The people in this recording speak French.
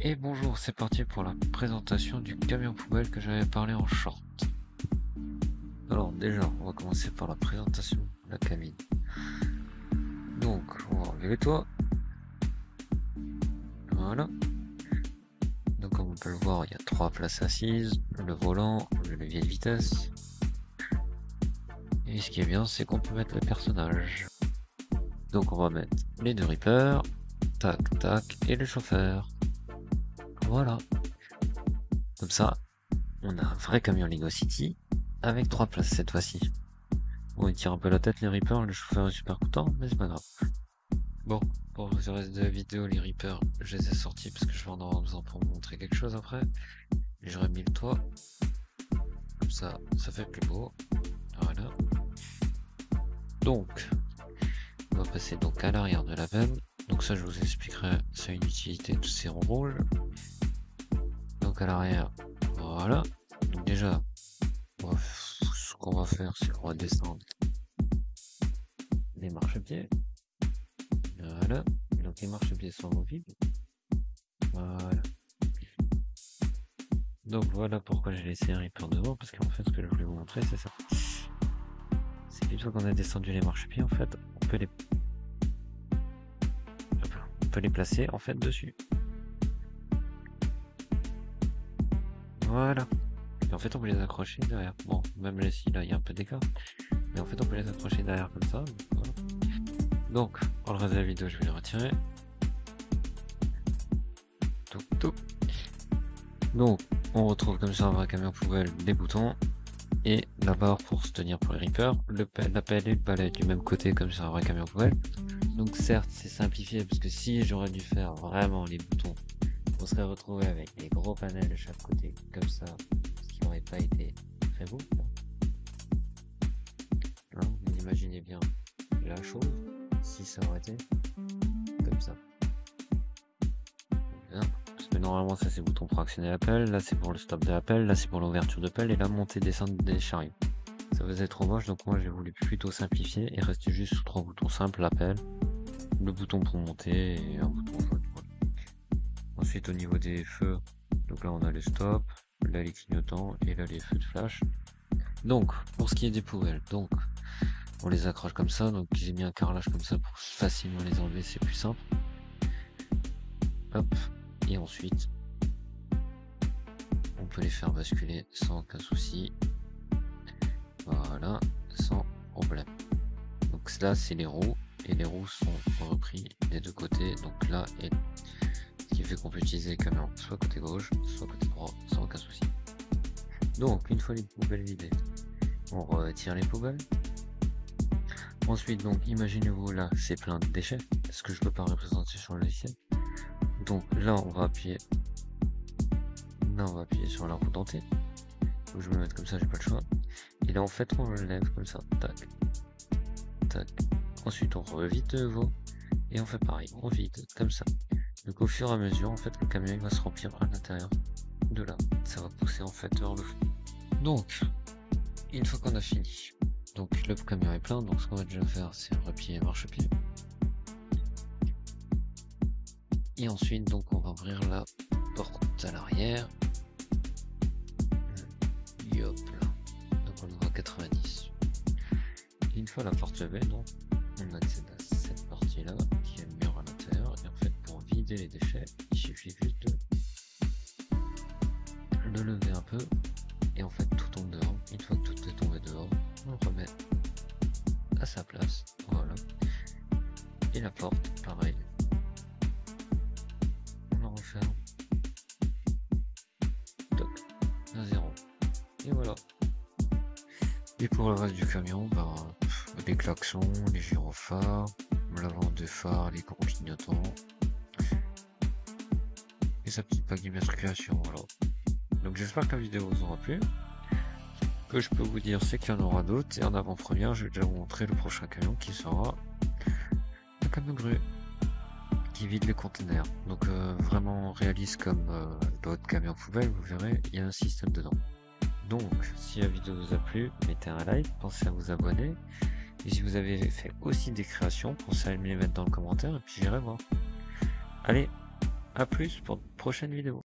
Et bonjour, c'est parti pour la présentation du camion poubelle que j'avais parlé en short. Alors déjà, on va commencer par la présentation de la cabine. Donc, on va enlever les toits. Voilà. Donc comme on peut le voir, il y a 3 places assises, le volant, le levier de vitesse. Et ce qui est bien, c'est qu'on peut mettre le personnage. Donc on va mettre les 2 Reapers, tac tac, et le chauffeur. Voilà. Comme ça, on a un vrai camion Lego City avec 3 places cette fois-ci. Bon, il tire un peu la tête les Reapers, le chauffeur est super content, mais c'est pas grave. Bon, pour le reste de la vidéo, les Reapers, je les ai sortis parce que je vais en avoir besoin pour vous montrer quelque chose après. J'ai remis le toit. Comme ça fait plus beau. Voilà. Donc, on va passer donc à l'arrière de la vanne. Donc ça, je vous expliquerai sa utilité de ces ronds rouges. Donc à l'arrière, voilà. Donc déjà, ce qu'on va faire, c'est qu'on va descendre les marchepieds. Voilà. Donc les marchepieds sont mobiles. Voilà. Donc voilà pourquoi j'ai laissé un Reaper devant, parce qu'en fait ce que je voulais vous montrer c'est ça. C'est qu'une fois qu'on a descendu les marchepieds, en fait, on peut les placer en fait dessus. Voilà. Et en fait on peut les accrocher derrière. Bon, même si là il y a un peu d'écart. Mais en fait on peut les accrocher derrière comme ça. Voilà. Donc, pour le reste de la vidéo, je vais les retirer. Tout. Donc, on retrouve comme ça un vrai camion poubelle, des boutons et la barre pour se tenir pour les Reapers. La pelle et le balai du même côté comme sur un vrai camion poubelle. Donc certes, c'est simplifié parce que si j'aurais dû faire vraiment les boutons, on serait retrouvé avec des gros panels de chaque côté comme ça, ce qui n'aurait pas été très beau. Hein, vous imaginez bien la chose si ça aurait été comme ça. Bien. Parce que normalement ça c'est le bouton pour actionner la pelle, là c'est pour le stop de la pelle, là c'est pour l'ouverture de pelle et la montée descente des chariots. Ça faisait trop moche, donc moi j'ai voulu plutôt simplifier et rester juste sur 3 boutons simples, la pelle, le bouton pour monter et un bouton jaune. Voilà. Ensuite au niveau des feux, donc là on a le stop, là les clignotants et là les feux de flash. Donc pour ce qui est des poubelles, donc on les accroche comme ça, donc j'ai mis un carrelage comme ça pour facilement les enlever, c'est plus simple. Hop, et ensuite on peut les faire basculer sans aucun souci. Voilà, sans problème. Donc là c'est les roues, et les roues sont repris des deux côtés, donc là, et ce qui fait qu'on peut utiliser les camions soit côté gauche, soit côté droit, sans aucun souci. Donc une fois les poubelles vidées, on retire les poubelles. Ensuite, donc imaginez-vous là, c'est plein de déchets, ce que je peux pas représenter sur le logiciel. Donc là on va appuyer sur la roue dentée. Donc je vais me mettre comme ça, j'ai pas le choix. Et là en fait on le lève comme ça, tac, tac. Ensuite on revide de nouveau et on fait pareil, on vide comme ça. Donc au fur et à mesure en fait le camion il va se remplir à l'intérieur de là. Ça va pousser en fait vers le fond. Donc une fois qu'on a fini, donc le camion est plein, donc ce qu'on va déjà faire c'est replier marchepied. Et ensuite donc on va ouvrir la porte à l'arrière. Et hop là. Donc on ouvre à 90. Et une fois la porte levée, donc on accède à cette partie là qui est le mur à l'intérieur. Et en fait pour vider les déchets, il suffit juste de lever un peu. Et en fait tout tombe dehors. Une fois que tout est tombé dehors, on le remet à sa place. Voilà. Et la porte, pareil. On la referme. Toc. À 0. Et voilà. Et pour le reste du camion, les klaxons, les gyrophares, l'avant des phares, les gros clignotants. Et sa petite plaque d'immatriculation, voilà. Donc j'espère que la vidéo vous aura plu. Ce que je peux vous dire, c'est qu'il y en aura d'autres. Et en avant-première, je vais déjà vous montrer le prochain camion qui sera le camion grue qui vide les conteneurs. Donc vraiment réaliste comme d'autres camions poubelles, vous verrez, il y a un système dedans. Donc si la vidéo vous a plu, mettez un like, pensez à vous abonner. Et si vous avez fait aussi des créations, pensez à me les mettre dans le commentaire et puis j'irai voir. Allez, à plus pour de prochaines vidéos.